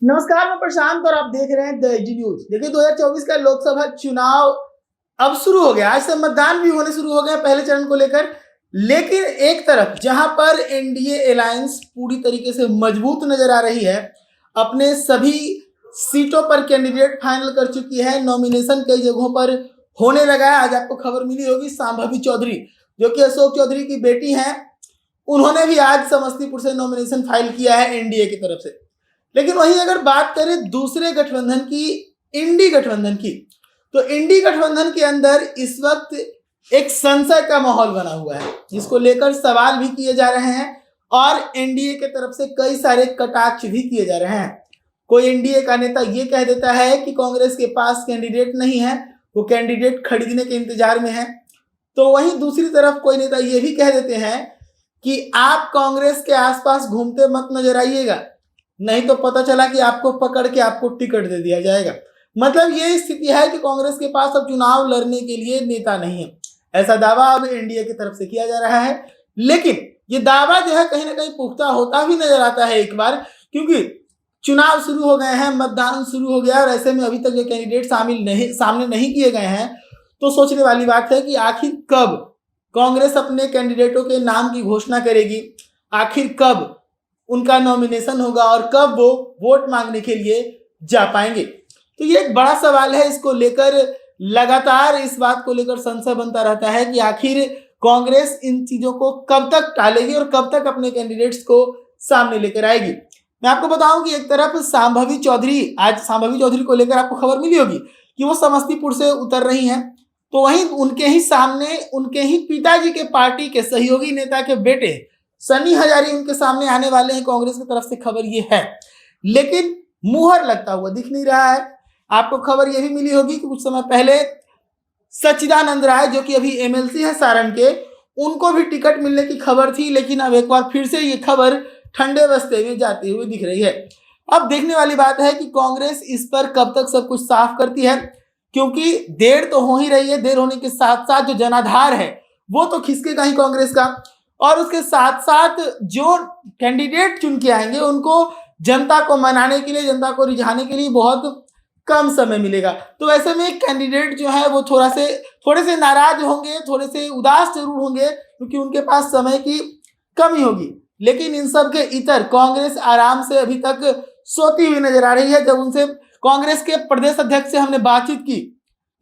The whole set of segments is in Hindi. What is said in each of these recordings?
नमस्कार, मैं प्रशांत और आप देख रहे हैं द एजी न्यूज। देखिए 2024 का लोकसभा चुनाव अब शुरू हो गया। आज से मतदान भी होने शुरू हो गए पहले चरण को लेकर। लेकिन एक तरफ जहां पर एनडीए अलायंस पूरी तरीके से मजबूत नजर आ रही है, अपने सभी सीटों पर कैंडिडेट फाइनल कर चुकी है, नॉमिनेशन कई जगहों पर होने लगा है। आज आपको खबर मिली होगी, सांभवी चौधरी जो कि अशोक चौधरी की बेटी हैं, उन्होंने भी आज समस्तीपुर से नॉमिनेशन फाइल किया है एनडीए की तरफ से। लेकिन वहीं अगर बात करें दूसरे गठबंधन की, इंडी गठबंधन की, तो इंडी गठबंधन के अंदर इस वक्त एक संशय का माहौल बना हुआ है, जिसको लेकर सवाल भी किए जा रहे हैं और एनडीए के तरफ से कई सारे कटाक्ष भी किए जा रहे हैं। कोई एनडीए का नेता ये कह देता है कि कांग्रेस के पास कैंडिडेट नहीं है, वो कैंडिडेट खरीदने के इंतजार में है। तो वहीं दूसरी तरफ कोई नेता ये भी कह देते हैं कि आप कांग्रेस के आसपास घूमते मत नजर आइएगा, नहीं तो पता चला कि आपको पकड़ के आपको टिकट दे दिया जाएगा। मतलब ये स्थिति है कि कांग्रेस के पास अब चुनाव लड़ने के लिए नेता नहीं है। ऐसा दावा अब एनडीए की तरफ से किया जा रहा है। लेकिन ये दावा जो है कहीं ना कहीं पुख्ता होता भी नजर आता है एक बार, क्योंकि चुनाव शुरू हो गए हैं, मतदान शुरू हो गया और ऐसे में अभी तक जो कैंडिडेट सामने नहीं किए गए हैं, तो सोचने वाली बात है कि आखिर कब कांग्रेस अपने कैंडिडेटों के नाम की घोषणा करेगी, आखिर कब उनका नॉमिनेशन होगा और कब वो वोट मांगने के लिए जा पाएंगे। तो ये एक बड़ा सवाल है। इसको लेकर लगातार इस बात को लेकर संशय बनता रहता है कि आखिर कांग्रेस इन चीजों को कब तक टालेगी और कब तक अपने कैंडिडेट्स को सामने लेकर आएगी। मैं आपको बताऊं कि एक तरफ सांभवी चौधरी, आज सांभवी चौधरी को लेकर आपको खबर मिली होगी कि वो समस्तीपुर से उतर रही हैं। तो वहीं उनके ही सामने उनके ही पिताजी के पार्टी के सहयोगी नेता के बेटे सनी हजारी उनके सामने आने वाले हैं। कांग्रेस की तरफ से खबर ये है, लेकिन मुहर लगता हुआ दिख नहीं रहा है। आपको खबर ये भी मिली होगी कि कुछ समय पहले सच्चिदानंद राय जो कि अभी एमएलसी है सारण के, उनको भी टिकट मिलने की खबर थी, लेकिन अब एक बार फिर से ये खबर ठंडे बस्ते में जाती हुई दिख रही है। अब देखने वाली बात है कि कांग्रेस इस पर कब तक सब कुछ साफ करती है, क्योंकि देर तो हो ही रही है। देर होने के साथ साथ जो जनाधार है वो तो खिसकेगा ही कांग्रेस का, और उसके साथ साथ जो कैंडिडेट चुन के आएंगे उनको जनता को मनाने के लिए, जनता को रिझाने के लिए बहुत कम समय मिलेगा। तो ऐसे में कैंडिडेट जो है वो थोड़े से नाराज होंगे, थोड़े से उदास जरूर होंगे, क्योंकि उनके पास समय की कमी होगी। लेकिन इन सब के इतर कांग्रेस आराम से अभी तक सोती हुई नजर आ रही है। जब उनसे कांग्रेस के प्रदेश अध्यक्ष से हमने बातचीत की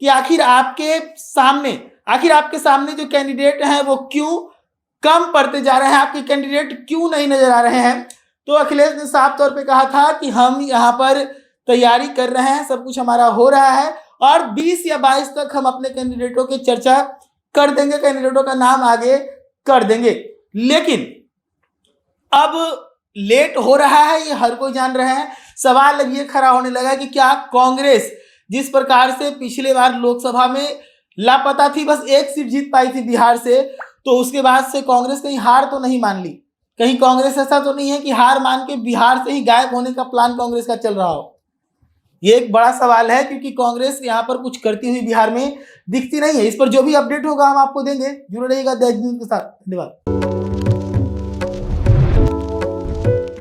कि आखिर आपके सामने जो कैंडिडेट हैं वो क्यों कम पड़ते जा रहे हैं, आपके कैंडिडेट क्यों नहीं नजर आ रहे हैं, तो अखिलेश ने साफ तौर पे कहा था कि हम यहाँ पर तैयारी कर रहे हैं, सब कुछ हमारा हो रहा है और 20 या 22 तक हम अपने कैंडिडेटों की चर्चा कर देंगे, कैंडिडेटों का नाम आगे कर देंगे। लेकिन अब लेट हो रहा है, ये हर कोई जान रहे हैं। सवाल अब ये खड़ा होने लगा कि क्या कांग्रेस जिस प्रकार से पिछले बार लोकसभा में लापता थी, बस एक सीट जीत पाई थी बिहार से, तो उसके बाद से कांग्रेस कहीं हार तो नहीं मान ली? कहीं कांग्रेस ऐसा तो नहीं है कि हार मान के बिहार से ही गायब होने का प्लान कांग्रेस का चल रहा हो? ये एक बड़ा सवाल है, क्योंकि कांग्रेस यहाँ पर कुछ करती हुई बिहार में दिखती नहीं है। इस पर जो भी अपडेट होगा हम आपको देंगे। जुड़े रहिएगा द एजी न्यूज के साथ। धन्यवाद।